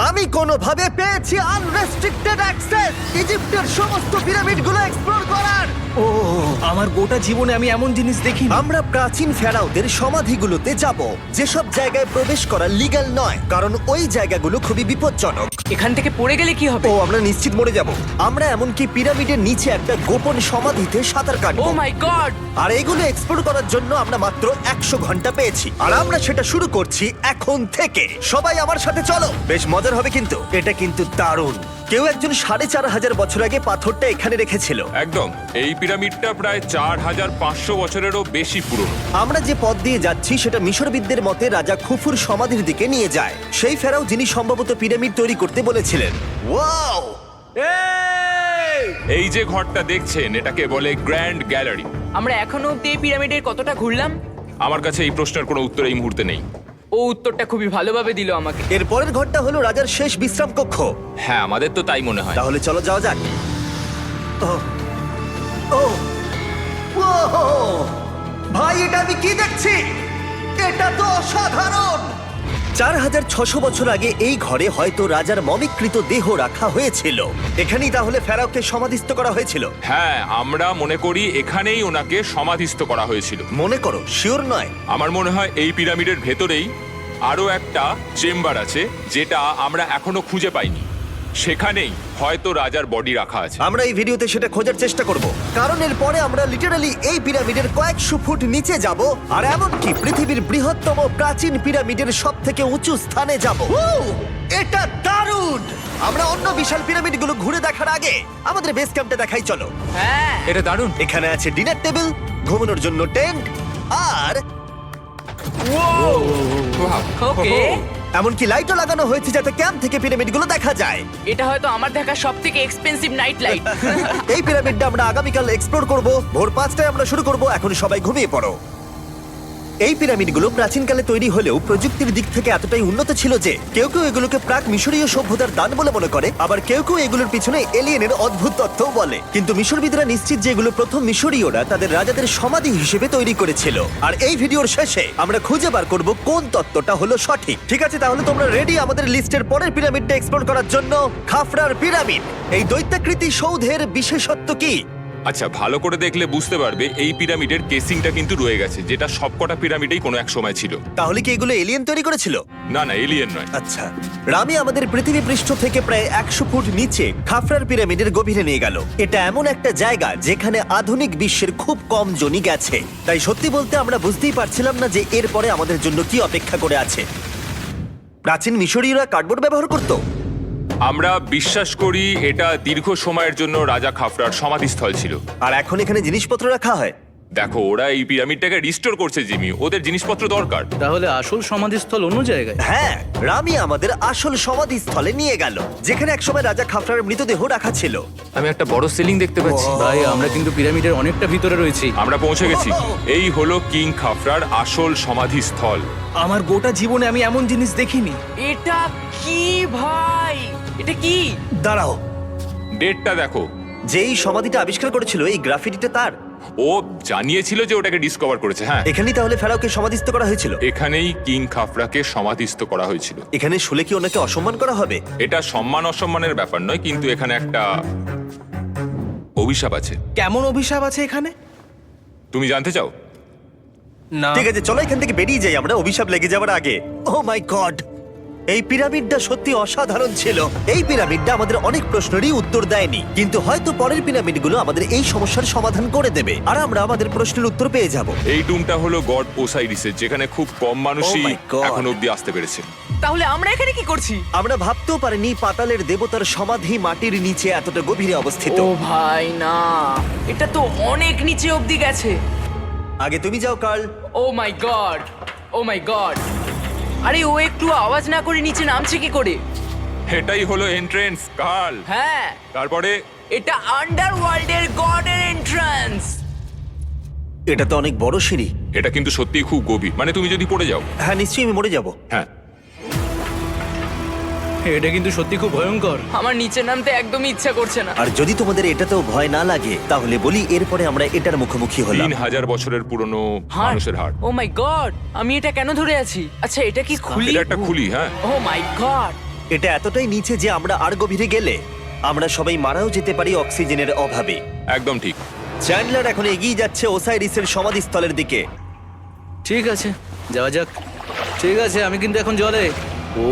আমি কোনোভাবে পেয়েছি আনরেস্ট্রিক্টেড অ্যাক্সেস ইজিপ্টের সমস্ত পিরামিডগুলো এক্সপ্লোর করার। ও আমার গোটা জীবনে আমি এমন জিনিস দেখিনি। আমরা প্রাচীন ফেরাওদের সমাধিগুলোতে যাব, যেসব জায়গায় প্রবেশ করা লিগ্যাল নয়, কারণ ওই জায়গাগুলো খুবই বিপজ্জনক। এখান থেকে পড়ে গেলে কি হবে? ও আমরা নিশ্চিত মরে যাব। আমরা এমনকি পিরামিডের নিচে একটা গোপন সমাধিতে সাঁতার ও কাটবো। মাই গড! আর এগুলো এক্সপ্লোর করার জন্য আমরা মাত্র 100 ঘন্টা পেয়েছি, আর আমরা সেটা শুরু করছি এখন থেকে। সবাই আমার সাথে চলো, বেশ মজার হবে কিন্তু। এটা কিন্তু দারুণ। কেউ একজন 4500 বছর আগে পাথরটা এখানে রেখেছিল। একদম, এই পিরামিডটা প্রায় 4500 বছরেরও বেশি পুরনো। আমরা যে পথ দিয়ে যাচ্ছি সেটা মিশরবিদদের মতে রাজা খুফুর সমাধির দিকে নিয়ে যায়, সেই ফেরাও যিনি সম্ভবত পিরামিড তৈরি করতে বলেছিলেন। ওয়াও! এই যে ঘরটা দেখছেন, এটাকে বলে গ্র্যান্ড গ্যালারি। আমরা এখনো অব্দি এই পিরামিডের কতটা ঘুরলাম? আমার কাছে এই প্রশ্নের কোনো উত্তর এই মুহূর্তে নেই। ও উত্তরটা খুবই ভালোভাবে দিল আমাকে। এর পরের ঘরটা হলো রাজার শেষ বিশ্রাম কক্ষ। হ্যাঁ, আমাদের তো তাই মনে হয়। তাহলে চলো যাওয়া যাক। ও ও ও ভাই, এটা আমি কি দেখছি? এটা তো অসাধারণ। 4600 বছর আগে এই ঘরে হয়তো রাজার মমিকৃত দেহ রাখা হয়েছিল। এখানেই তাহলে ফেরাওকে সমাধিস্থ করা হয়েছিল। হ্যাঁ, আমরা মনে করি এখানেই ওনাকে সমাধিস্থ করা হয়েছিল। মনে করো, শিওর নয়। আমার মনে হয় এই পিরামিডের ভেতরেই আরো একটা চেম্বার আছে, যেটা আমরা এখনো খুঁজে পাইনি। সেখানেই হয়তো রাজার বডি রাখা আছে। আমরা এই ভিডিওতে সেটা খোঁজার চেষ্টা করব, কারণ এর পরে আমরা লিটারালি এই পিরামিডের কয়েকশো ফুট নিচে যাব, আর এমনকি পৃথিবীর বৃহত্তম প্রাচীন পিরামিডের সব থেকে উঁচু স্থানে যাব। এটা দারুণ! আমরা অন্য বিশাল পিরামিডগুলো ঘুরে দেখার আগে আমাদের বেস ক্যাম্পটা দেখাই চলো। হ্যাঁ, এটা দারুণ। এখানে আছে ডিনার টেবিল, ঘুমানোর জন্য টেন্ট, আর ওকে। এমনকি লাইটও লাগানো হয়েছে যাতে ক্যাম্প থেকে পিরামিডগুলো দেখা যায়। এটা হয়তো আমার দেখা সবথেকে এক্সপেন্সিভ নাইট লাইট। এই পিরামিডটা আমরা আগামীকাল এক্সপ্লোর করব। ভোর 5টায় আমরা শুরু করব। এখন সবাই ঘুমিয়ে পড়ো। এই পিরামিডগুলো প্রাচীনকালে তৈরি হলেও প্রযুক্তির দিক থেকে এতটাই উন্নত ছিল যে কেউ কেউ এগুলোকে প্রাক মিশরীয় সভ্যতার দান বলে মনে করে, আবার কেউ কেউ এগুলোর পিছনে এলিয়েনের অদ্ভুত তথ্যও বলে। কিন্তু মিশরবিদরা নিশ্চিত যে এগুলো প্রথম মিশরীয়রা তাদের রাজাদের সমাধি হিসেবে তৈরি করেছিল। আর এই ভিডিওর শেষে আমরা খুঁজে বার করব কোন তত্ত্বটা হলো সঠিক। ঠিক আছে, তাহলে তোমরা রেডি আমাদের লিস্টের পরের পিরামিডটা এক্সপ্লোর করার জন্য? খাফরার পিরামিড। এই দৈত্যাকৃতি সৌধের বিশেষত্ব কি? আচ্ছা, ভালো করে দেখলে বুঝতে পারবে এই পিরামিডের কেসিংটা কিন্তু রয়ে গেছে, যেটা সবকটা পিরামিডেই কোনো এক সময় ছিল। তাহলে কি এগুলো এলিয়েন তৈরি করেছিল? না না, এলিয়েন নয়। আচ্ছা, রামি আমাদের পৃথিবী পৃষ্ঠ থেকে প্রায় 100 ফুট নিচে খাফরার পিরামিডের গভীরে নিয়ে গেল। এটা এমন একটা জায়গা যেখানে আধুনিক বিশ্বের খুব কম জনই গেছে, তাই সত্যি বলতে আমরা বুঝতেই পারছিলাম না যে এরপরে আমাদের জন্য কি অপেক্ষা করে আছে। প্রাচীন মিশরীয়রা কার্ডবোর্ড ব্যবহার করত। আমরা বিশ্বাস করি এটা দীর্ঘ সময়ের জন্য রাজা খাফরার সমাধিস্থল ছিল। আর এখন এখানে জিনিসপত্র রাখা হয়। দেখো, ওরা এই পিরামিডটাকে রিস্টোর করছে জিমি, ওদের জিনিসপত্র দরকার। তাহলে আসল সমাধিস্থল অন্য জায়গায়? হ্যাঁ, রামি আমাদের আসল সমাধিস্থলে নিয়ে গেল, যেখানে একসময় রাজা খাফরার মৃতদেহ রাখা ছিল। আমি একটা বড় সিলিং দেখতে পাচ্ছি। ভাই, আমরা কিন্তু পিরামিডের অনেকটা ভিতরে রয়েছি। আমরা পৌঁছে গেছি। এই হলো কিং খাফরার আসল সমাধিস্থল। আমার গোটা জীবনে আমি এমন জিনিস দেখিনি। এটা কি ভাই? এটা কি? দাঁড়াও, ডেটটা দেখো। যেই সমাধিটা আবিষ্কার করেছিল এই গ্রাফিটিটা তার। ও জানিয়েছিল যে ওটাকে ডিসকভার করেছে। হ্যাঁ, এখানেই তাহলে ফেরাওকে সমাধিস্থ করা হয়েছিল। এখানেই কিং খাফরাকে সমাধিস্থ করা হয়েছিল। এখানে শুলে কি ওনাকে অসম্মান করা হবে? এটা সম্মান অসম্মানের ব্যাপার নয়, কিন্তু এখানে একটা অভিশাপ আছে। কেমন অভিশাপ আছে এখানে? তুমি জানতে চাও? না। ঠিক আছে, চলো এখান থেকে বেরিয়ে যাই আমরা অভিশাপ লেগে যাওয়ার আগে। ও মাই গড, এই পিরামিডটা সত্যি অসাধারণ ছিল। এই পিরামিডটা আমাদের অনেক প্রশ্নেরই উত্তর দেয়নি, কিন্তু হয়তো পরের পিরামিডগুলো আমাদের এই সমস্যার সমাধান করে দেবে, আর আমরা আমাদের প্রশ্নের উত্তর পেয়ে যাব। এই টুমটা হলো গড ওসাইরিসের, যেখানে খুব কম মানুষই Oh my God! এখন অব্দি আসতে পেরেছে। তাহলে আমরা এখানে কি করছি? আমরা ভাবতেও পারিনি পাতালের দেবতার সমাধি মাটির নিচে এতটা গভীরে অবস্থিত। ও ভাই না, এটা তো অনেক নিচে অব্দি গেছে। আগে তুমি যাও কার্ল। ও মাই গড, ও মাই গড! আরে ও একটু আওয়াজ না করে নিচে নামছে কি করে? এটাই হলো এন্ট্রেন্স, কার্ল। হ্যাঁ, তারপরে এটা আন্ডারওয়ার্ল্ডের গডের এন্ট্রান্স। এটা তো অনেক বড় সিঁড়ি। এটা কিন্তু সত্যিই খুব গভীর, মানে তুমি যদি পড়ে যাও। হ্যাঁ, নিশ্চয়ই আমি মরে যাব। হ্যাঁ, এটা কিন্তু সত্যি খুব ভয়ঙ্কর। আমার নিচে নামতে একদমই ইচ্ছা করছে না। আর যদি তোমাদের এটাতেও ভয় না লাগে তাহলে বলি এরপরে আমরা এটার মুখোমুখি হলাম। 3000 বছরের পুরনো হার্ট, মানুষের হাড়। ও মাই গড, আমি এটা কেন ধরে আছি? আচ্ছা, এটা কি খুলি? এটা একটা খুলি। হ্যাঁ, ও মাই গড, এটা এতটাই নিচে যে আমরা আর গভীরে গেলে আমরা সবাই মারাও যেতে পারি অক্সিজেনের অভাবে। একদম ঠিক। চ্যান্ডলার এখন এগিয়ে যাচ্ছে ওসাইরিসের সমাধিস্থলের দিকে। ঠিক আছে, যাওয়া যাক। ঠিক আছে, আমি কিন্তু এখন জলে। ও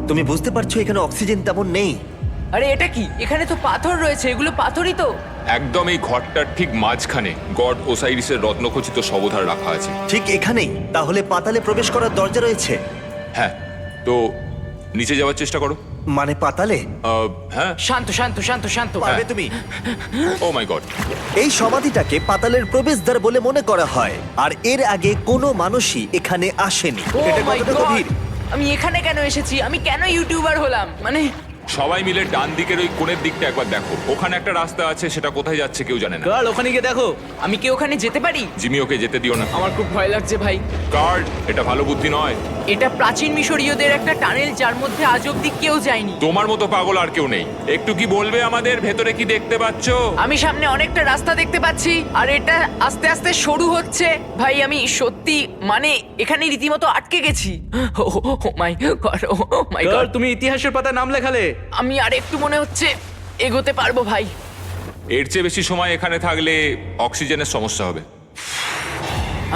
তুমি বুঝতে পারছো এখানে অক্সিজেন তেমন নেই। আরে এটা কি? এখানে তো পাথর রয়েছে, এগুলো পাথরই তো। একদম এই ঘরটার ঠিক মাঝখানে গড ওসাইরিসের রত্নখচিত শবধার রাখা আছে। ঠিক এখানেই। তাহলে পাতালে প্রবেশ করার দরজা রয়েছে? হ্যাঁ, তো নিচে যাওয়ার চেষ্টা করো। মানে পাতালে? হ্যাঁ। শান্ত শান্ত শান্ত শান্ত। পারবে তুমি? ও মাই গড। এই সমাধিটাকে পাতালের প্রবেশদ্বার বলে মনে করা হয়, আর এর আগে কোনো মানুষই এখানে আসেনি। Oh এটা my কতটা God! গভীর? আমি এখানে কেন এসেছি? আমি কেন ইউটিউবার হলাম? মানে সবাই মিলে ডান দিকের ওই কোণের দিকটা একবার দেখো। ওখানে একটা রাস্তা আছে, সেটা কোথায় যাচ্ছে কেউ জানে না। কাল ওখানে গিয়ে দেখো। আমি কি ওখানে যেতে পারি? জিমি, ওকে যেতে দিও না। আমার খুব ভয় লাগছে ভাই। কার্ড, এটা ভালো বুদ্ধি নয়। এটা প্রাচীন মিশরীয়দের একটা টানেল যার মধ্যে আজ অব্দি কেউ যায়নি। তোমার মতো পাগল আর কেউ নেই। একটু কি বলবে আমাদের ভেতরে কি দেখতে পাচ্ছো? আমি সামনে অনেকটা রাস্তা দেখতে পাচ্ছি, আর এটা আস্তে আস্তে সরু হচ্ছে। ভাই আমি সত্যি মানে এখানে রীতিমতো আটকে গেছি। ও মাই গড, ও মাই কাল গড। তুমি ইতিহাসের পাতায় নাম লেখালে। আমি আর একটু মনে হচ্ছে এগোতে পারবো ভাই। এর চেয়ে বেশি সময় এখানে থাকলে অক্সিজেনের সমস্যা হবে।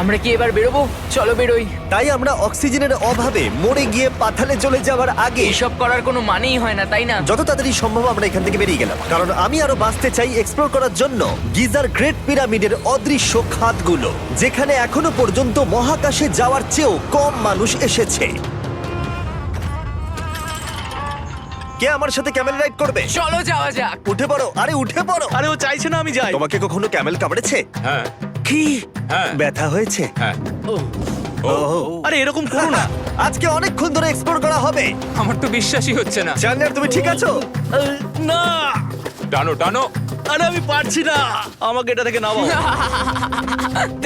আমরা কি এবার বেরোবো? চলো বেরোই। তাই আমরা অক্সিজেনের অভাবে মরে গিয়ে পাতালে চলে যাওয়ার আগে এইসব করার কোনো মানেই হয় না, তাই না? যত তাড়াতাড়ি সম্ভব আমরা এখান থেকে বেরিয়ে গেলাম, কারণ আমি আরো বাঁচতে চাই এক্সপ্লোর করার জন্য গিজার গ্রেট পিরামিডের অদৃশ্য খাতগুলো, যেখানে এখনো পর্যন্ত মহাকাশে যাওয়ার চেয়েও কম মানুষ এসেছে। কে আমার সাথে ক্যামেল রাইড করবে? চলো যাওয়া যাক। উঠে পড়ো, আরে উঠে পড়ো। আরে ও চাইছে না আমি যাই। তোমাকে কখনো ক্যামেল কামড়েছে? হ্যাঁ কি হ্যাঁ ব্যথা হয়েছে? হ্যাঁ। আরে এরকম করো না। আজকে অনেকক্ষণ ধরে এক্সপ্লোর করা হবে। আমার তো বিশ্বাসই হচ্ছে না। জানলার তুমি ঠিক আছো? না, টানো টানো। আরে আমি পারছি না, আমাকে এটা থেকে নামাও।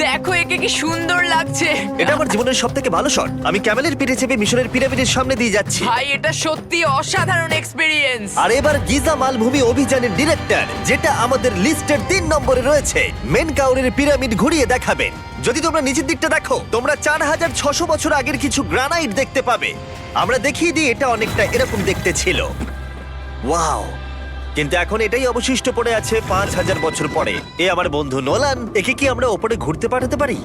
দেখো একে কি সুন্দর লাগছে। এটা আমার জীবনের সব থেকে ভালো শট। আমি ক্যামেলের পিঠে চেপে মিশরের পিরামিডের সামনে দিয়ে যাচ্ছি। ভাই এটা সত্যি অসাধারণ এক্সপিরিয়েন্স। আর এবার গিজা মালভূমি অভিযানের ডিরেক্টর, যেটা আমাদের লিস্টের 3 নম্বরে রয়েছে, মেনকাউরের পিরামিড ঘুরিয়ে দেখাবেন। যদি তোমরা নিচের দিকটা দেখো, তোমরা 4600 বছর আগের কিছু গ্রানাইট দেখতে পাবে। আমরা দেখিয়ে দিই, এটা অনেকটা এরকম দেখতে ছিল। ওয়াও! কিন্তু এখন এটাই অবশিষ্ট পড়ে আছে 5000 বছর পরে। এ আমার বন্ধু নোলান, একে কি আমরা ওপরে ঘুরতে পাঠাতে পারি?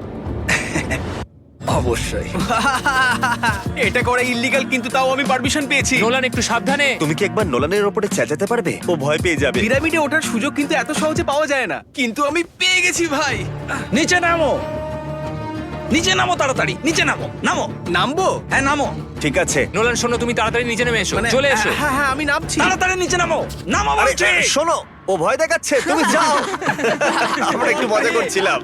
অবশ্যই। এটা করা ইল্লিগাল, কিন্তু তাও আমি পারমিশন পেয়েছি। নোলান, একটু সাবধানে। তুমি কি একবার নোলানের ওপরে চেঁচাতে পারবে? ও ভয় পেয়ে যাবে। পিরামিডে ওঠার সুযোগ কিন্তু এত সহজে পাওয়া যায় না, কিন্তু আমি পেয়ে গেছি ভাই। নিচে নামো, নিচে নামো, তাড়াতাড়ি নিচে নামো। নামো, নামবো? হ্যাঁ নামো, ঠিক আছে। নোলান শোনো, তুমি তাড়াতাড়ি নিচে নেমে এসো। চলে এসো। হ্যাঁ হ্যাঁ আমি নামছি। তাড়াতাড়ি নিচে নামো। নামো আরে বলছি। শোনো, ও ভয় দেখাচ্ছে, তুমি যাও। আমরা একটু মজা করছিলাম।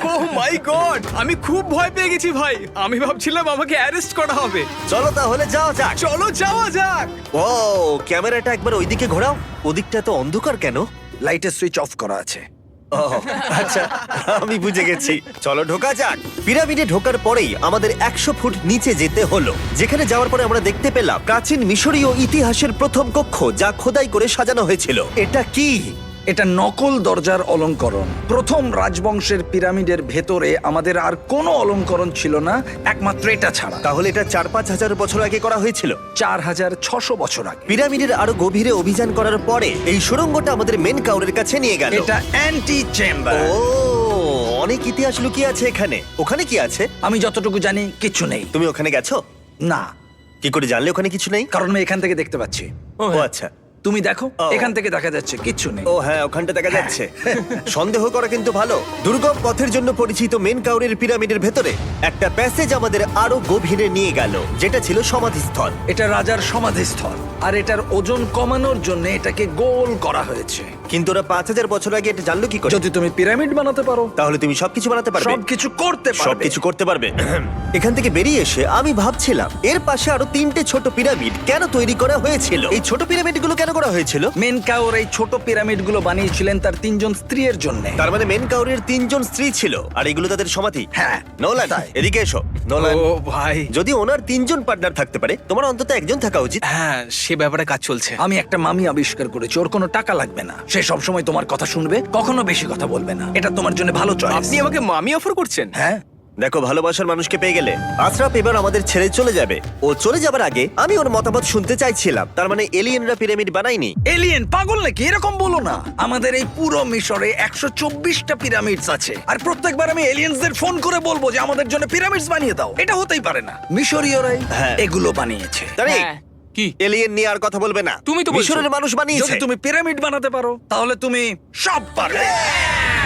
ও মাই গড, আমি খুব ভয় পেয়ে গেছি ভাই। আমি ভাবছিলাম আমাকে অ্যারেস্ট করা হবে। চলো তাহলে যাও যাক। চলো যাওয়া যাক। ও ক্যামেরাটা একবার ওইদিকে ঘোরাও। ওদিকটা তো অন্ধকার কেন? লাইটের সুইচ অফ করা আছে। ও আচ্ছা, আমি বুঝে গেছি। চলো ঢোকা যাক। পিরামিডে ঢোকার পরেই আমাদের 100 ফুট নিচে যেতে হলো, যেখানে যাওয়ার পরে আমরা দেখতে পেলাম প্রাচীন মিশরীয় ইতিহাসের প্রথম কক্ষ, যা খোদাই করে সাজানো হয়েছিল। এটা কি? এটা নকল দরজার অলঙ্করণ। প্রথম রাজবংশের পিরামিডের ভেতরে আমাদের আর কোনো অলঙ্করণ ছিল না, একমাত্র এটা ছাড়া। তাহলে এটা 4-5 হাজার বছর আগে করা হয়েছিল। 4600 বছর আগে। পিরামিডের আরো গভীরে অভিযান করার পরে এই সুড়ঙ্গটা আমাদের মেন কাউরের কাছে নিয়ে গেল। এটা অ্যান্টি চেম্বার। ও অনেক ইতিহাস লুকিয়ে আছে এখানে। ওখানে কি আছে? আমি যতটুকু জানি কিচ্ছু নেই। তুমি ওখানে গেছো? না, কি করে জানলে ওখানে কিছু নেই? কারণ আমি এখান থেকে দেখতে পাচ্ছি। ও আচ্ছা। তুমি দেখো, ও। এখান থেকে দেখা যাচ্ছে কিচ্ছু নেই। ও হ্যাঁ, ওখানটা দেখা যাচ্ছে। সন্দেহ করা কিন্তু ভালো। দুর্গম পথের জন্য পরিচিত মেন কাউরের পিরামিডের ভেতরে একটা প্যাসেজ আমাদের আরো গভীরে নিয়ে গেল, যেটা ছিল সমাধিস্থল। এটা রাজার সমাধিস্থল, আর এটার ওজন কমানোর জন্য এটাকে গোল করা হয়েছে। কিন্তু ওরা 5000 বছর আগে এটা জানলো কি করে? যদি তুমি পিরামিড বানাতে পারো, তাহলে তুমি সবকিছু বানাতে পারবে। সবকিছু করতে পারবে। সবকিছু করতে পারবে। এখান থেকে বেরিয়ে এসে আমি ভাবছিলাম, এর পাশে আরো 3টে ছোট পিরামিড কেন তৈরি করা হয়েছিল? এই ছোট পিরামিডগুলো কেন করা হয়েছিল? মেনকাওর এই ছোট পিরামিডগুলো বানিয়েছিলেন তার 3 জন স্ত্রীর জন্য। তার মানে মেন কাউরের 3 জন স্ত্রী ছিল, আর এগুলো তাদের সমাধি। হ্যাঁ, নোলান, তাই। এদিকে এসো। নোলান, ও ভাই, যদি ওনার 3 জন পার্টনার থাকতে পারে, তোমার অন্তত একজন থাকা উচিত। হ্যাঁ সে ব্যাপারে কাজ চলছে। আমি একটা মামি আবিষ্কার করেছি, ওর কোনো টাকা লাগবে না। সে সব সময় তোমার কথা শুনবে, কখনো বেশি কথা বলবে না। এটা তোমার জন্য ভালো চয়েস। আপনি আমাকে মামি অফার করছেন? হ্যাঁ, দেখো, ভালোবাসার মানুষকে পেয়ে গেলে আশরাফ এবার আমাদের ছেড়ে চলে যাবে। ও চলে যাবার আগে আমি ওর মতামত শুনতে চাইছিলাম। তার মানে এলিয়েনরা পিরামিড বানায়নি? এলিয়েন পাগল নাকি? এরকম বলো না। আমাদের এই পুরো মিশরে 124টা পিরামিডস আছে, আর প্রত্যেকবার আমি এলিয়েন্সদের ফোন করে বলবো যে আমাদের জন্য পিরামিডস বানিয়ে দাও। এটা হতেই পারে না। মিশরীয়রাই হ্যাঁ। এগুলো বানিয়েছে। তারিক, হ্যাঁ। কি এলিয়েন নিয়ে আর কথা বলবে না। তুমি তো বলছো। মিশরের মানুষ বানিয়েছে। যদি তুমি পিরামিড বানাতে পারো তাহলে তুমি সব পারবে।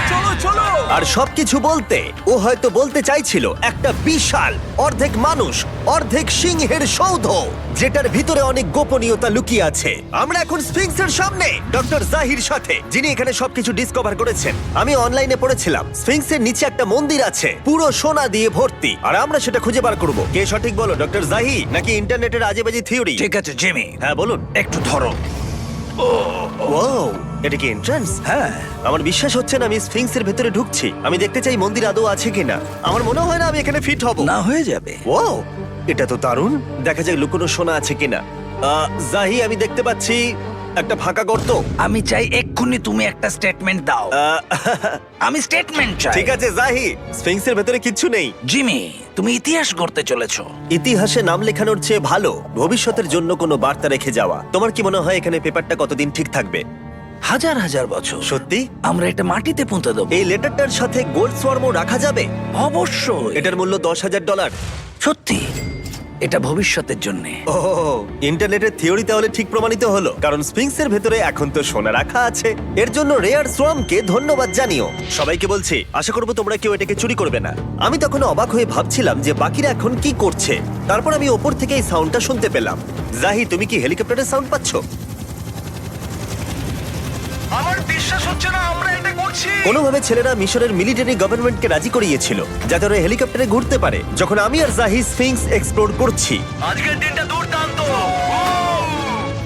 চলো চলো। আর সবকিছু বলতে ও হয়তো বলতে চাইছিল একটা বিশাল অর্ধেক মানুষ অর্ধেক সিংহের সৌধ, যেটার ভিতরে অনেক গোপনীয়তা লুকিয়ে আছে। আমরা এখন স্ফিংসের সামনে ডক্টর জাহির সাথে, যিনি এখানে সবকিছু ডিসকভার করেছেন। আমি অনলাইনে পড়েছিলাম স্ফিংসের নিচে একটা মন্দির আছে পুরো সোনা দিয়ে ভর্তি, আর আমরা সেটা খুঁজে বার করব। কে সঠিক বলো, ডক্টর জাহি নাকি ইন্টারনেটের আজেবাজি থিওরি? ঠিক আছে জিমি, হ্যাঁ বলুন। একটু ধরো। ও, এটা কি এন্ট্রান্স? হ্যাঁ, আমার বিশ্বাস হচ্ছে না আমি স্ফিংসের ভেতরে ঢুকছি। আমি দেখতে চাই মন্দির আদৌ আছে কিনা। আমার মনে হয় না আমি এখানে ফিট হব। না হয়ে যাবে। ও, এটা তো দারুণ। দেখা যাক লুকোনো সোনা আছে কিনা। জাহি, আমি দেখতে পাচ্ছি একটা ফাঁকা গর্ত। আমি চাই এক্ষুনি তুমি একটা স্টেটমেন্ট দাও। আমি স্টেটমেন্ট চাই। ঠিক আছে জাহি, স্ফিংসের ভেতরে কিচ্ছু নেই। জিমি, তুমি ইতিহাস গড়তে চলেছো। ইতিহাসে নাম লেখানোর চেয়ে ভালো ভবিষ্যতের জন্য কোনো বার্তা রেখে যাওয়া। তোমার কি মনে হয় এখানে পেপারটা কতদিন ঠিক থাকবে? হাজার হাজার বছর। সত্যি? আমরা এটা মাটিতে পুঁতে দেবো। এই লেটারটার সাথে গোল্ড সোয়ার্মও রাখা যাবে? অবশ্যই। এটার মূল্য $10,000। সত্যি, এটা ভবিষ্যতের জন্য। ও, ইন্টারনেটের থিওরি তাহলে ঠিক প্রমাণিত হলো, কারণ স্ফিংসের ভেতরে এখন তো সোনা রাখা আছে। এর জন্য রেয়ার সোয়ামকে ধন্যবাদ জানিও। সবাইকে বলছি, আশা করবো তোমরা কেউ এটাকে চুরি করবে না। আমি তখন অবাক হয়ে ভাবছিলাম যে বাকিরা এখন কি করছে। তারপর আমি ওপর থেকে এই সাউন্ডটা শুনতে পেলাম। জাহি, তুমি কি হেলিকপ্টারের সাউন্ড পাচ্ছ? আমার বিশ্বাস হচ্ছে না আমরা এটা করছি। কোনোভাবে ছেলেরা মিশরের মিলিটারি গভর্নমেন্টকে রাজি করিয়েছিল যাতে ওরা হেলিকপ্টারে ঘুরতে পারে যখন আমি আর জাহি স্ফিংস এক্সপ্লোর করছি। আজকের দিনটা দুর্দান্ত।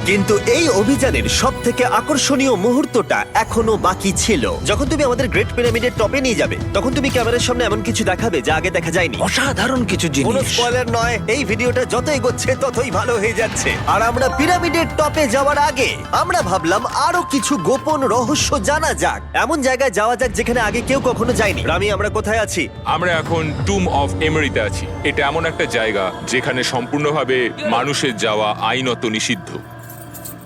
কিন্তু এই অভিযানের সব থেকে আকর্ষণীয় মুহূর্তটা এখনো বাকি ছিল। যখন তুমি আমাদের গ্রেট পিরামিডের টপে নিয়ে যাবে তখন তুমি ক্যামেরার সামনে এমন কিছু দেখাবে যা আগে দেখা যায়নি। অসাধারণ কিছু কোনো জিনিস। স্পয়লার নয়, এই ভিডিওটা যত এগোচ্ছে ততই ভালো হয়ে যাচ্ছে। আর আমরা পিরামিডের টপে যাওয়ার আগে আমরা ভাবলাম আরো কিছু গোপন রহস্য জানা যাক। এমন জায়গায় যাওয়া যাক যেখানে আগে কেউ কখনো যায়নি। রামি, আমরা কোথায় আছি? আমরা এখন টুম অফ এমেরিতে আছি। এটা এমন একটা জায়গা যেখানে সম্পূর্ণভাবে মানুষের যাওয়া আইনত নিষিদ্ধ।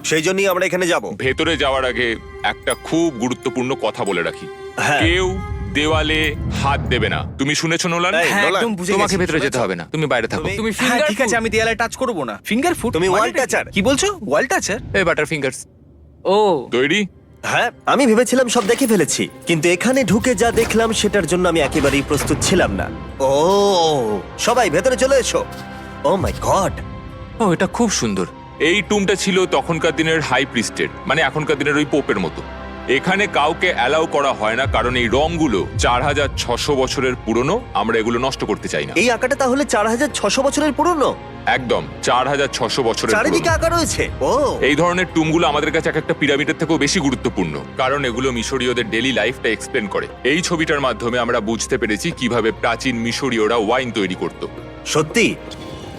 সেই জন্যই আমরা এখানে যাব। ভেতরে যাওয়ার আগে একটা খুব গুরুত্বপূর্ণ কথা বলে রাখি, হ্যাঁ। কেউ দেওয়ালে হাত দেবে না। তুমি শুনেছো নোলান? এই, হ্যাঁ, নোলান, একদম বুঝে তোমাকে গেছি। ভেতরে যেতে হবে না, তুমি বাইরে থাকো। তুমি- তুমি হ্যাঁ ফিঙ্গার ঠিক আছে, আমি দেয়ালে টাচ করব না। Finger food? তুমি wall toucher? কি বলছো? ওয়াল টাচার? এই বাটার ফিঙ্গারস। ও তৈরি? হ্যাঁ, আমি ভেবেছিলাম সব দেখে ফেলেছি, কিন্তু এখানে ঢুকে যা দেখলাম সেটার জন্য আমি একেবারেই প্রস্তুত ছিলাম না। ও, সবাই ভেতরে চলে এসো। ও মাই গড, ও, এটা খুব সুন্দর। এই টুমটা ছিল তখনকার দিনের হাই প্রিস্টের, মানে এখনকার দিনের ওই পোপের মতো। এখানে কাউকে অ্যালাউ করা হয় না, কারণ এই রংগুলো 4600 বছরের পুরনো। আমরা এগুলো নষ্ট করতে চাই না। এই আঁকাটা তাহলে 4600 বছরের পুরনো? একদম 4600 বছরের চারিদিকে পুরনো। আঁকা রয়েছে। ও, এই ধরনের টুমগুলো আমাদের কাছে এক একটা পিরামিডের থেকেও বেশি গুরুত্বপূর্ণ, কারণ এগুলো মিশরীয়দের ডেইলি লাইফটা এক্সপ্লেন করে। এই ছবিটার মাধ্যমে আমরা বুঝতে পেরেছি কিভাবে প্রাচীন মিশরীয়রা ওয়াইন তৈরি করত। সত্যি?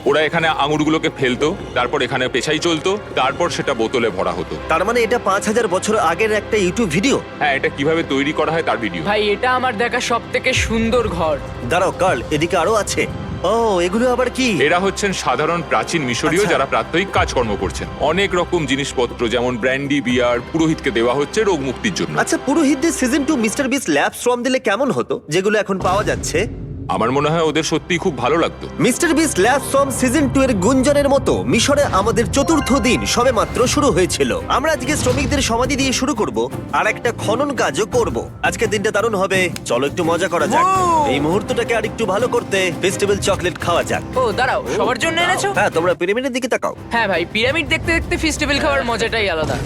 ওরা এখানে আঙুরগুলোকে ফেলতো, তারপর এখানে পেশাই চলতো, তারপর সেটা বোতলে ভরা হতো। তার মানে এটা 5000 বছর আগের একটা ইউটিউব ভিডিও? হ্যাঁ, এটা কিভাবে তৈরি করা হয় তার ভিডিও। ভাই, এটা আমার দেখা সব থেকে সুন্দর ঘর। দাঁড়াও কার্ল, এদিকে আরো আছে। ও, এগুলো আবার কি? এরা হচ্ছেন সাধারণ প্রাচীন মিশরীয় আচ্ছা। যারা প্রাত্যহিক কাজকর্ম করছেন। অনেক রকম জিনিসপত্র যেমন ব্র্যান্ডি, বিয়ার পুরোহিতকে দেওয়া হচ্ছে রোগ মুক্তির জন্য। আচ্ছা, পুরোহিতদের সিজন 2 মিস্টার বিস ল্যাব শ্রম দিলে কেমন হতো, যেগুলো এখন পাওয়া যাচ্ছে? আমার মনে হয় ওদের সত্যিই খুব ভালো লাগতো। মিস্টার বিস ল্যাব শ্রম সিজন 2 এর গুঞ্জনের মতো মিশরে আমাদের চতুর্থ দিন সবেমাত্র শুরু হয়েছিল। আমরা আজকে শ্রমিকদের সমাধি দিয়ে শুরু করব আর একটা খনন কাজও করব। আজকের দিনটা দারুণ হবে, চলো একটু মজা করা যাক। এই মুহূর্তটাকে আর একটু ভালো করতে ফেস্টিভ্যাল চকলেট খাওয়া যাক। ও দাঁড়াও, সবার জন্য এনেছো? হ্যাঁ, তোমরা পিরামিডের দিকে তাকাও। হ্যাঁ ভাই, পিরামিড দেখতে দেখতে ফেস্টিভ্যাল খাওয়ার মজাটাই আলাদা।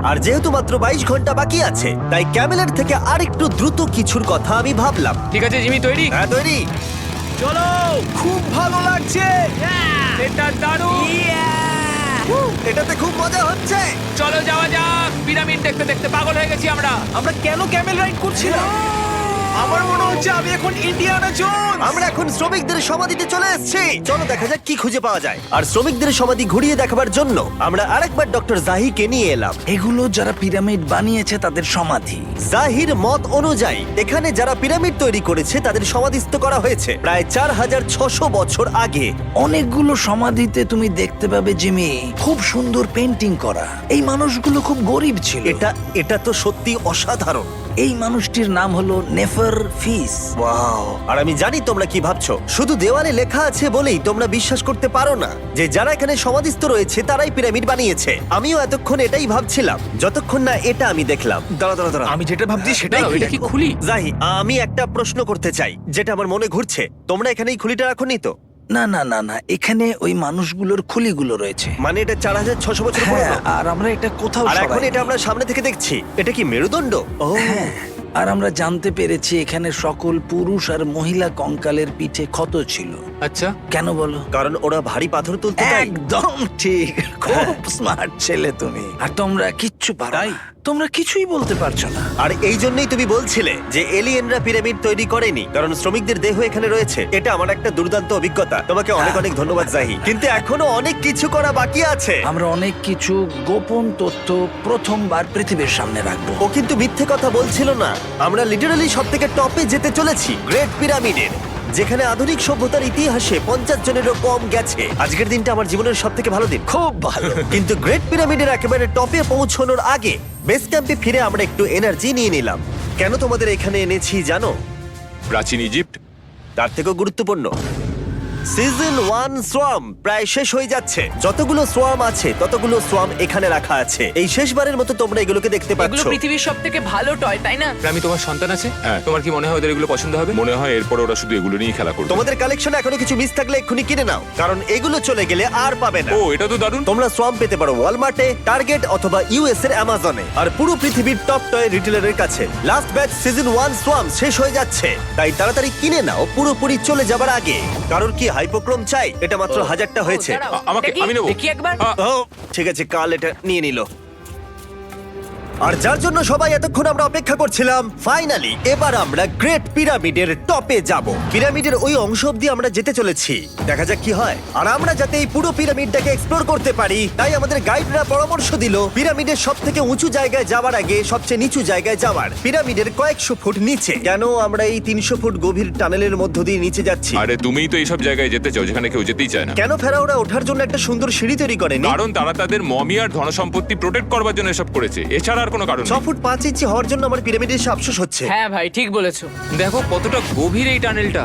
আর যেহেতু মাত্র 22 ঘন্টা বাকি আছে তাই ক্যামেলের থেকে আরেকটু দ্রুত কিছুর কথা আমি ভাবলাম। ঠিক আছে জিমি, তৈরি? হ্যাঁ, তৈরি। চলো, খুব ভালো লাগছে। এটা দারুণ। এটাতে খুব মজা হচ্ছে। চলো যাওয়া যাক। পিরামিড দেখতে দেখতে পাগল হয়ে গেছি আমরা। আমরা কেন ক্যামেল রাইড করছিলাম? আমার মনে হচ্ছে আমি এখন ইন্ডিয়ানা জোনস। আমরা এখন শ্রমিকদের সমাধিতে চলে এসেছি। চলো দেখা যাক কি খুঁজে পাওয়া যায়। আর শ্রমিকদের সমাধি ঘুরিয়ে দেখাবার জন্য আমরা আরেকবার ডক্টর জাহিকে নিয়ে এলাম। এগুলো যারা পিরামিড বানিয়েছে তাদের সমাধি। জাহির মত অনুযায়ী এখানে যারা পিরামিড তৈরি করেছে তাদের সমাধিস্থ করা হয়েছে প্রায় 4600 বছর আগে। অনেকগুলো সমাধিতে তুমি দেখতে পাবে জিমি খুব সুন্দর পেন্টিং করা। এই মানুষগুলো খুব গরিব ছিল। এটা তো সত্যি অসাধারণ। এই মানুষটির নাম হলো নেফার ফিস। ওয়াও! আর আমি জানি তোমরা কি ভাবছো। শুধু দেওয়ালে লেখা আছে বলেই তোমরা বিশ্বাস করতে পারো না যে যারা এখানে সমাধিস্থ রয়েছে তারাই পিরামিড বানিয়েছে। আমিও এতক্ষণ এটাই ভাবছিলাম যতক্ষণ না এটা আমি দেখলাম। দাঁড়া। আমি যেটা ভাবছি সেটাই দাঁড়াও, এটা কি খুলি? জাহি, আমি একটা প্রশ্ন করতে চাই যেটা আমার মনে ঘুরছে। তোমরা এখানে এই খুলিটা রাখোনি তো? না না না না, এখানে ওই মানুষগুলোর খুলিগুলো রয়েছে। মানে এটা 4600 বছর হ্যাঁ, পুরনো। আর আমরা এটা কোথাও আর এখন সরাইনি। এটা আমরা সামনে থেকে দেখছি। এটা কি মেরুদণ্ড? ও হ্যাঁ, আর আমরা জানতে পেরেছি এখানে সকল পুরুষ আর মহিলা কঙ্কালের পিঠে ক্ষত ছিল। আচ্ছা, কেন বলো? কারণ ওরা ভারী পাথর তুলতে তাই। একদম ঠিক, খুব স্মার্ট ছেলে তুমি। আর তোমরা কিচ্ছু পারো না। তোমরা কিছুই বলতে পারছো না। আর এই জন্যই তুমি বলছিলে যে এলিয়েনরা পিরামিড তৈরি করেনি কারণ শ্রমিকদের দেহ এখানে রয়েছে। এটা আমার একটা দুর্দান্ত অভিজ্ঞতা। তোমাকে অনেক অনেক ধন্যবাদ জাহি। কিন্তু এখনো অনেক কিছু করা বাকি আছে। আমরা অনেক কিছু গোপন তথ্য প্রথমবার পৃথিবীর সামনে রাখবো। ও কিন্তু মিথ্যে কথা বলছিল না। আমরা লিটারালি সব থেকে টপে যেতে চলেছি, গ্রেট পিরামিডের, যেখানে আধুনিক সভ্যতার ইতিহাসে 50 জনেরও কম গেছে। আজকের দিনটা আমার জীবনের সব থেকে ভালো দিন। খুব ভালো। কিন্তু গ্রেট পিরামিডের একেবারে টপে পৌঁছানোর আগে বেস ক্যাম্পে ফিরে আমরা একটু এনার্জি নিয়ে নিলাম। কেন তোমাদের এখানে এনেছি জানো? প্রাচীন ইজিপ্ট। তার থেকেও গুরুত্বপূর্ণ, সিজন 1 সোয়াম প্রায় শেষ হয়ে যাচ্ছে। যতগুলো সোয়াম আছে ততগুলো সোয়াম এখানে রাখা আছে। এই শেষবারের মতো তোমরা এগুলোকে দেখতে এগুলো পাচ্ছ। পৃথিবীর সব থেকে ভালো টয়, তাই না? আমি তোমার সন্তান আছে? হ্যাঁ। তোমার কি মনে হয় ওদের এগুলো পছন্দ হবে? মনে হয় এরপর ওরা শুধু এগুলো নিয়ে খেলা করবে। তোমাদের কালেকশনে এখনো কিছু মিস থাকলে এক্ষুনি কিনে নাও, কারণ এগুলো চলে গেলে আর পাবে না। ও, এটা তো দারুণ। তোমরা সোয়াম পেতে পারো ওয়ালমার্টে, টার্গেট অথবা ইউএস এর অ্যামাজনে, আর পুরো পৃথিবীর টপ টয় রিটেলারের কাছে। লাস্ট ব্যাচ সিজন 1 সোয়াম শেষ হয়ে যাচ্ছে, তাই তাড়াতাড়ি কিনে নাও পুরোপুরি চলে যাবার আগে। কারণ কি হাইপোক্রোম চাই? এটা মাত্র 1000টা হয়েছে। ও, দাঁড়াও, আমাকে- এটা কি? আমি নেবো। দেখি একবার। ও ঠিক আছে, কাল এটা নিয়ে নিল। আর যার জন্য সবাই এতক্ষণ আমরা অপেক্ষা করছিলাম, ফাইনালি এবার আমরা গ্রেট পিরামিডের টপে যাব। পিরামিডের ওই অংশ অব্দি আমরা যেতে চলেছি, দেখা যাক কি হয়। আর আমরা যাতে এই পুরো পিরামিডটাকে এক্সপ্লোর করতে পারি, তাই আমাদের গাইডরা পরামর্শ দিল পিরামিডের সব থেকে উঁচু জায়গায় যাওয়ার আগে সবচেয়ে নিচু জায়গায় যাওয়ার, পিরামিডের কয়েকশো ফুট নিচে। কেন আমরা এই 300 ফুট গভীর টানেলের মধ্য দিয়ে নিচে যাচ্ছি? আরে তুমিই তো এইসব জায়গায় যেতে চাও যেখানে কেউ যেতেই চায় না। কেন ফেরাওরা ওঠার জন্য একটা সুন্দর সিঁড়ি তৈরি করেনি? কারণ তারা তাদের মমি আর ধনসম্পত্তি প্রোটেক্ট করবার জন্য এসব করেছে, এছাড়া আর কোনো কারণ 6 নেই। ফুট 5 ইঞ্চি হওয়ার জন্য আমার পিরামিডে এসে আফসোস হচ্ছে। হ্যাঁ ভাই, ঠিক বলেছো। দেখো কতটা গভীর এই টানেলটা।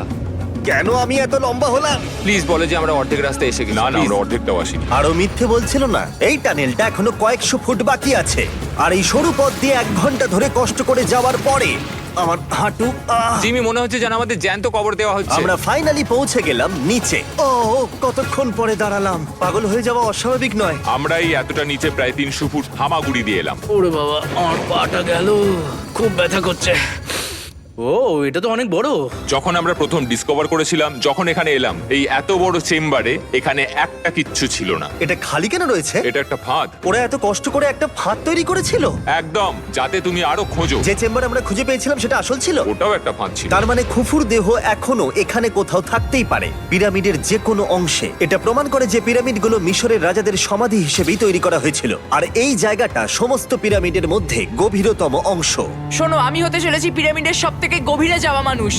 কেন আমি এত লম্বা হলাম? প্লিজ বলে যে আমরা অর্ধেক রাস্তায় এসে গেছি। না না, Please। আমরা অর্ধেকটাও আসিনি। আরো মিথ্যে বলছিল না। এই টানেলটা এখনো কয়েকশো ফুট বাকি আছে, আর এই সরু পথ দিয়ে 1 ঘন্টা ধরে কষ্ট করে যাওয়ার পরে আমার হাঁটু জিমি, মনে হচ্ছে যেন আমাদের জ্যান্ত কবর দেওয়া হচ্ছে। আমরা ফাইনালি পৌঁছে গেলাম নিচে। ও কতক্ষণ পরে দাঁড়ালাম, পাগল হয়ে যাওয়া অস্বাভাবিক নয়। আমরা এই এতটা নিচে প্রায় 300 ফুট হামাগুড়ি দিয়ে এলাম। ওরে বাবা, আমার পাটা গেল, খুব ব্যথা করছে। ও, এটা তো অনেক বড়। যখন আমরা প্রথম ডিসকভার করেছিলাম, যখন এখানে এলাম, এই এত বড় চেম্বারে এখানে একটা কিচ্ছু ছিল না। এটা খালি কেন রয়েছে? এটা একটা ফাঁদ। ওরা এত কষ্ট করে একটা ফাঁদ তৈরি করেছিল। একদম, যাতে তুমি আরো খোঁজো। যে চেম্বার আমরা খুঁজে পেয়েছিলাম সেটা আসল ছিল। ওটাও একটা ফাঁদ ছিল। তার মানে খুফুর দেহ এখনো এখানে কোথাও থাকতেই পারে, পিরামিডের যে কোনো অংশে। এটা প্রমাণ করে যে পিরামিডগুলো মিশরের রাজাদের সমাধি হিসেবেই তৈরি করা হয়েছিল, আর এই জায়গাটা সমস্ত পিরামিডের মধ্যে গভীরতম অংশ। শোনো, আমি হতে চলেছি পিরামিডের সব থেকে গভীরে যাওয়া মানুষ।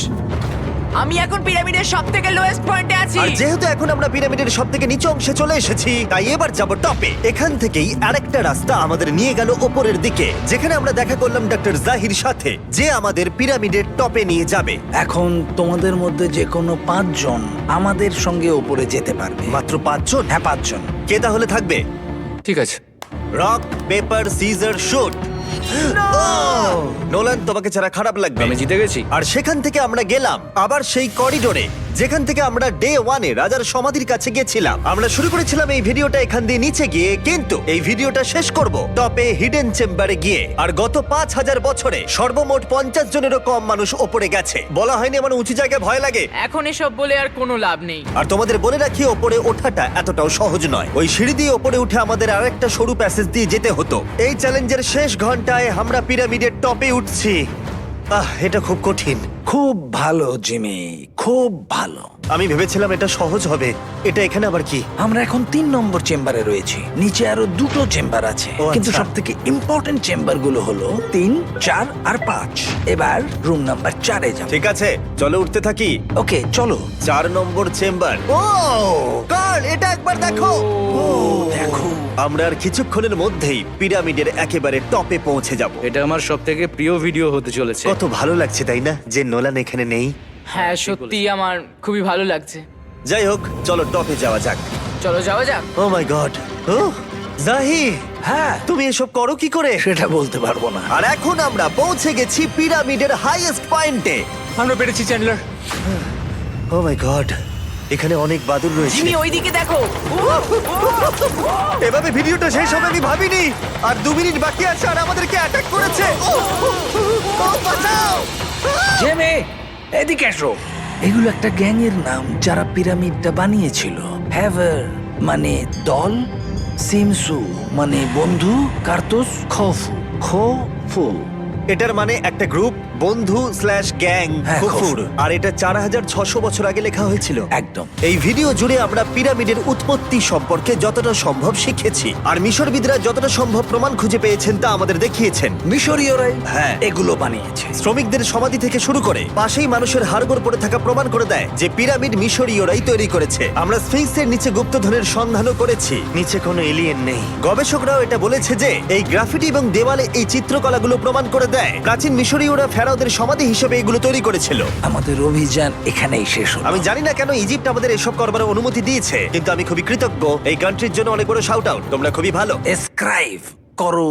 আমি এখন পিরামিডের সব থেকে লোয়েস্ট পয়েন্টে আছি। আর যেহেতু এখন আমরা পিরামিডের সব থেকে নিচু অংশে চলে এসেছি, তাই এবার যাব টপে। এখান থেকেই আরেকটা রাস্তা আমাদের নিয়ে গেল ওপরের দিকে, যেখানে আমরা দেখা করলাম ডক্টর জাহির সাথে, যে আমাদের পিরামিডের টপে নিয়ে যাবে। এখন তোমাদের মধ্যে যে কোনো 5 জন আমাদের সঙ্গে ওপরে যেতে পারবে। মাত্র 5 জন? হ্যাঁ, 5 জন। কে তাহলে থাকবে? ঠিক আছে। Rock paper scissor shoot. Nolan, তোমাকে ছাড়া খারাপ লাগবে। আমি জিতে গেছি। আর সেখান থেকে আমরা গেলাম আবার সেই করিডোরে যেখান থেকে আমরা ডে 1-এ রাজার সমাধির কাছে গেছিলাম। আমরা শুরু করেছিলাম এই ভিডিওটা এখান দিয়ে নিচে গিয়ে, কিন্তু এই ভিডিওটা শেষ করব টপে হিডেন চেম্বারে গিয়ে। আর গত 5000 বছরে সর্বমোট 50 জনেরও কম মানুষ ওপরে গেছে। বলা হয়নি আমার উঁচু জায়গায় ভয় লাগে। এখন এসব বলে আর কোনো লাভ নেই। আর তোমাদের বলে রাখি, ওপরে ওঠাটা এতটাও সহজ নয়। ওই সিঁড়ি দিয়ে ওপরে উঠে আমাদের আরেকটা সরু প্যাসেজ দিয়ে যেতে হতো। এই চ্যালেঞ্জের শেষ ঘন্টায় আমরা পিরামিডের টপে উঠছি। এটা খুব কঠিন। খুব ভালো জিমি, খুব ভালো। আমি ভেবেছিলাম এটা সহজ হবে। এটা এখানে আবার কি? আমরা এখন 3 নম্বর চেম্বারে রয়েছি। নিচে আরো 2টো চেম্বার আছে, ও, কিন্তু আচ্ছা। সব থেকে ইম্পর্টেন্ট চেম্বার গুলো হলো 3, 4 আর 5। এবার রুম নাম্বার 4-এ যাব। ঠিক আছে, চলো উঠতে থাকি। ওকে চলো। 4 নম্বর চেম্বার। ও কার্ল, এটা একবার দেখো। ও দেখো। আমরা আর কিছুক্ষণের মধ্যেই পিরামিডের একেবারে টপে পৌঁছে যাব। এটা আমার সব থেকে প্রিয় ভিডিও হতে চলেছে। কত ভালো লাগছে তাই না যে নোলান এখানে নেই। হ্যাঁ সত্যি আমার খুবই ভালো লাগছে। যাই হোক, চলো টপে যাওয়া যাক। চলো যাওয়া যাক। ও মাই গড, ও জাহি, হ্যাঁ, তুমি এসব করো কি করে? সেটা বলতে পারবো না। আর এখন আমরা পৌঁছে গেছি পিরামিডের হাইয়েস্ট পয়েন্টে। আমরা পেরেছি চ্যান্ডলার। ও মাই গড, এখানে অনেক বাদুড় রয়েছে। জিমি ওইদিকে দেখো। এভাবে ভিডিওটা শেষ হবে আমি ভাবিনি। আর 2 মিনিট বাকি আছে আর আমাদেরকে অ্যাটাক করেছে। ও বাঁচাও! জেমে, এদিকে এসো। এগুলো একটা গ্যাং এর নাম যারা পিরামিডটা বানিয়েছিল। হ্যাভার মানে দল, সিমসু মানে বন্ধু, কার্তুস খোফু। এটার মানে একটা গ্রুপ, বন্ধু স্ল্যাশ গ্যাং, হ্যাঁ, কুকুর। কুকুর। আর এটা 4600 বছর আগে লেখা হয়েছিল। একদম। এই ভিডিও জুড়ে আমরা পিরামিডের উৎপত্তি সম্পর্কে যতটা সম্ভব শিখেছি, আর মিশরবিদরা যতটা সম্ভব প্রমাণ খুঁজে পেয়েছেন তা আমাদের দেখিয়েছেন। মিশরীয়রাই হ্যাঁ। এগুলো বানিয়েছে। শ্রমিকদের সমাধি থেকে শুরু করে পাশেই মানুষের হাড়গোড় পড়ে থাকা প্রমাণ করে দেয় যে পিরামিড মিশরীয়রাই তৈরি করেছে। আমরা স্ফিংসের নিচে গুপ্তধনের সন্ধানও করেছি, নিচে কোনো এলিয়েন নেই। গবেষকরাও এটা বলেছে যে এই গ্রাফিটি এবং দেওয়ালে এই চিত্রকলাগুলো প্রমাণ করে দেয় প্রাচীন মিশরীয়রা ফেরাওদের সমাধি হিসেবে এগুলো তৈরি করেছিল। আমাদের অভিযান এখানেই শেষ হলো। আমি জানি না কেন ইজিপ্ট আমাদের এসব করবার অনুমতি দিয়েছে, কিন্তু আমি খুবই কৃতজ্ঞ। এই কান্ট্রির জন্য অনেক বড় শাউট আউট, তোমরা খুবই ভালো। এসক্রাইব করো